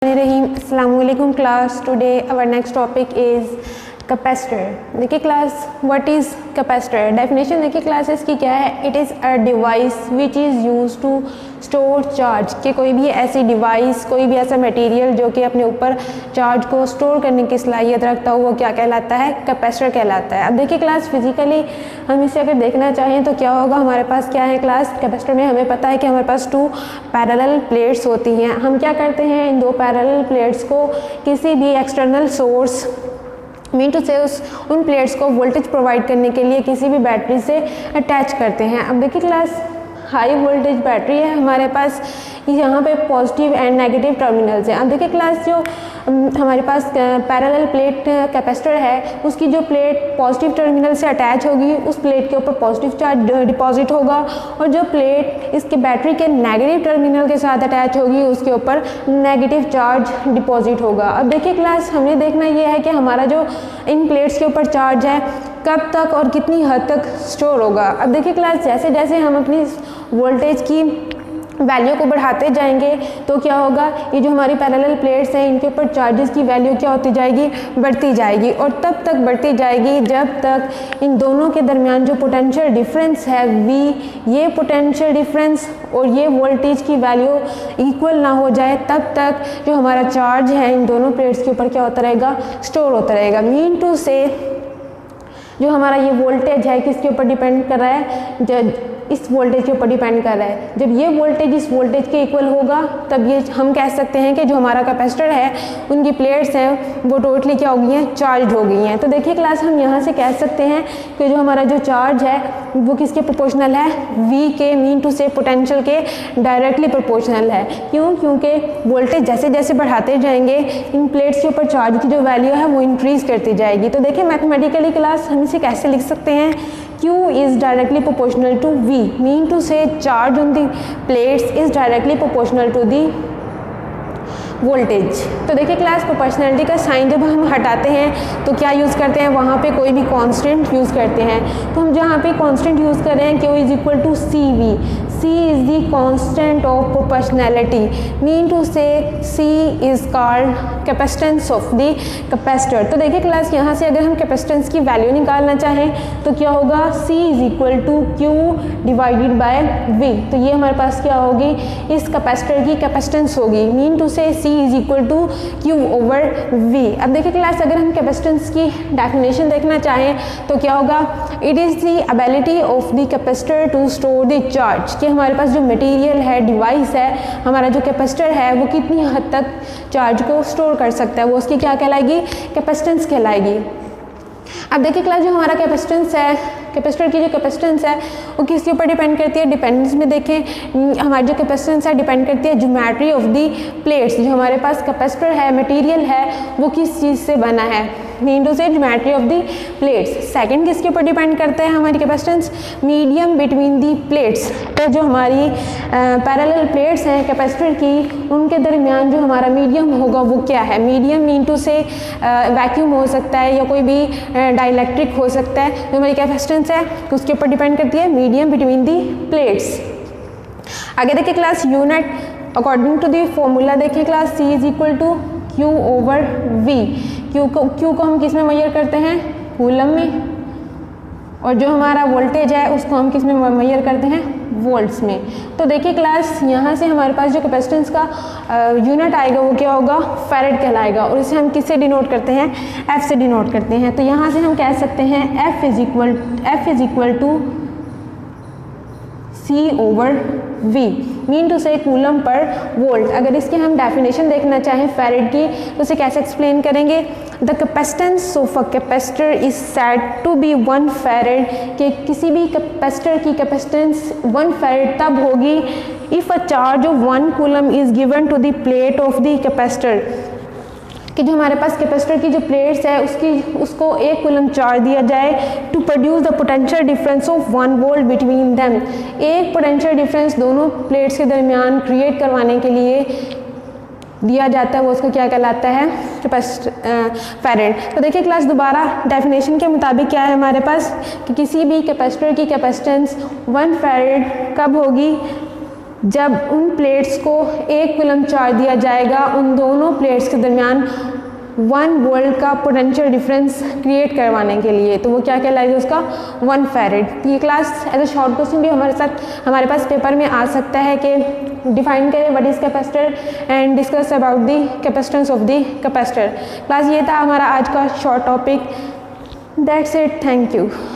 अस्सलाम वालेकुम class. Today our next topic is capacitor. देखिए class, what is capacitor? Definition देखिए क्लास इसकी क्या है। It is a device which is use to store charge. कि कोई भी ऐसी डिवाइस, कोई भी ऐसा मटेरियल जो कि अपने ऊपर चार्ज को स्टोर करने की सलाहियत रखता हो, वो क्या कहलाता है? कैपेसिटर कहलाता है। अब देखिए क्लास, फिजिकली हम इसे अगर देखना चाहें तो क्या होगा, हमारे पास क्या है क्लास? कैपेसिटर में हमें पता है कि हमारे पास 2 पैरेलल प्लेट्स होती हैं। हम क्या करते हैं, इन 2 पैरेलल प्लेट्स को किसी भी एक्सटर्नल सोर्स मीन टू से उन प्लेट्स को वोल्टेज प्रोवाइड करने के लिए किसी भी बैटरी से अटैच करते हैं। अब देखिए क्लास, हाई वोल्टेज बैटरी है हमारे पास, यहाँ पे पॉजिटिव एंड नेगेटिव टर्मिनल्स हैं। अब देखिए क्लास, जो हमारे पास पैरेलल प्लेट कैपेसिटर है, उसकी जो प्लेट पॉजिटिव टर्मिनल से अटैच होगी, उस प्लेट के ऊपर पॉजिटिव चार्ज डिपॉजिट होगा, और जो प्लेट इसके बैटरी के नेगेटिव टर्मिनल के साथ अटैच होगी, उसके ऊपर नेगेटिव चार्ज डिपॉजिट होगा। अब देखिए क्लास, हमने देखना ये है कि हमारा जो इन प्लेट्स के ऊपर चार्ज है कब तक और कितनी हद तक स्टोर होगा। अब देखिए क्लास, जैसे जैसे हम अपनी वोल्टेज की वैल्यू को बढ़ाते जाएंगे तो क्या होगा, ये जो हमारी पैरेलल प्लेट्स हैं, इनके ऊपर चार्जेस की वैल्यू क्या होती जाएगी? बढ़ती जाएगी, और तब तक बढ़ती जाएगी जब तक इन दोनों के दरमियान जो पोटेंशियल डिफरेंस है V, ये पोटेंशियल डिफरेंस और ये वोल्टेज की वैल्यू इक्वल ना हो जाए, तब तक जो हमारा चार्ज है इन दोनों प्लेट्स के ऊपर क्या होता रहेगा? स्टोर होता रहेगा। मीन टू से जो हमारा ये वोल्टेज है किसके ऊपर डिपेंड कर रहा है? इस वोल्टेज के ऊपर डिपेंड कर रहा है। जब ये वोल्टेज इस वोल्टेज के इक्वल होगा, तब ये हम कह सकते हैं कि जो हमारा कैपेसिटर है, उनकी प्लेट्स हैं वो टोटली क्या हो गई हैं? चार्ज हो गई हैं। तो देखिए क्लास, हम यहाँ से कह सकते हैं कि जो हमारा जो चार्ज है वो किसके प्रोपोर्शनल है? V के, मीन टू से पोटेंशियल के डायरेक्टली प्रोपोर्शनल है। क्यों? क्योंकि वोल्टेज जैसे जैसे बढ़ाते जाएंगे, इन प्लेट्स के ऊपर चार्ज की जो वैल्यू है वो इंक्रीज करती जाएगी। तो देखिए मैथमेटिकली क्लास, हम इसे कैसे लिख सकते हैं? Q is directly proportional to V, mean to say charge on the plates is directly proportional to the voltage. तो देखिए क्लास, प्रोपोर्शनलिटी का साइन जब हम हटाते हैं तो क्या यूज़ करते हैं? वहाँ पे कोई भी कांस्टेंट यूज़ करते हैं। तो हम जहाँ पे कांस्टेंट यूज़ कर रहे हैं, Q is equal to CV। C is the constant of proportionality, mean to say C is called capacitance of the capacitor। तो देखिए क्लास, यहाँ से अगर हम कैपेसिटेंस की वैल्यू निकालना चाहें तो क्या होगा? C is equal to Q divided by V। तो ये हमारे पास क्या होगी? इस कैपेसिटर की कैपेसिटेंस होगी, मीन टू से C is equal to Q over V। अब देखिए क्लास, अगर हम कैपेसिटेंस की डेफिनेशन देखना चाहें तो क्या होगा? It is the ability of the capacitor to store the charge. कि हमारे पास जो मटेरियल है, डिवाइस है, हमारा जो कैपेसिटर है, वो कितनी हद तक चार्ज को स्टोर कर सकता है, वो उसकी क्या कहलाएगी? कैपेसिटेंस कहलाएगी। अब देखिए क्लास, जो हमारा कैपेसिटेंस है, कैपेसिटर की जो कैपेसिटेंस है वो किसके ऊपर डिपेंड करती है? डिपेंडेंस में देखें, हमारी जो कैपेसिटेंस है डिपेंड करती है ज्योमेट्री ऑफ दी प्लेट्स। जो हमारे पास कैपेसिटर है, मटेरियल है, वो किस चीज़ से बना है? मीन टू से geometry of the plates. Second किसके ऊपर डिपेंड करता है हमारी capacitance? Medium between the plates. तो जो हमारी पैरेलल प्लेट्स हैं कैपेसिटर की, उनके दरमियान जो हमारा मीडियम होगा वो क्या है? मीडियम मीन टू से वैक्यूम हो सकता है या कोई भी डाइलेक्ट्रिक हो सकता है। जो हमारी कैपेसिटेंस है उसके ऊपर डिपेंड करती है मीडियम बिटवीन दी प्लेट्स। आगे देखिए class, unit according to the formula देखिए class, C is equal to Q over V। Q को हम किस में मेजर करते हैं? कूलम में। और जो हमारा वोल्टेज है उसको हम किस में मेजर करते हैं? वोल्ट्स में। तो देखिए क्लास, यहाँ से हमारे पास जो कैपेसिटेंस का यूनिट आएगा वो क्या होगा? फैरेड कहलाएगा। और इसे हम किससे डिनोट करते हैं? F से डिनोट करते हैं। तो यहाँ से हम कह सकते हैं F is equal to C over V, mean to say coulomb per volt. अगर इसकी हम डेफिनेशन देखना चाहें फैरेड की, तो उसे कैसे एक्सप्लेन करेंगे? The capacitance of a capacitor is said to be 1 farad. कि किसी भी कैपेसिटर की कैपेसिटेंस 1 फैरेड तब होगी if a charge of 1 coulomb is given to the plate of the capacitor. कि जो हमारे पास कैपेसिटर की जो प्लेट्स है उसको 1 कूलम चार्ज दिया जाए to produce the potential difference of 1 volt between them. एक पोटेंशियल डिफरेंस दोनों प्लेट्स के दरमियान क्रिएट करवाने के लिए दिया जाता है, वो उसको क्या कहलाता है? फैरेड। तो देखिए क्लास, दोबारा डेफिनेशन के मुताबिक क्या है हमारे पास कि किसी भी कैपेसिटर की कैपेसिटेंस 1 फैरेड कब होगी? जब उन प्लेट्स को 1 कूलम चार्ज दिया जाएगा, उन दोनों प्लेट्स के दरमियान 1 वोल्ट का पोटेंशियल डिफरेंस क्रिएट करवाने के लिए, तो वो क्या कहलाएगा उसका 1 फैरेड। ये class as a short question भी हमारे पास पेपर में आ सकता है कि डिफाइन करें what is capacitor and discuss about the capacitance of the capacitor. Class ये था हमारा आज का short topic. That's it, thank you.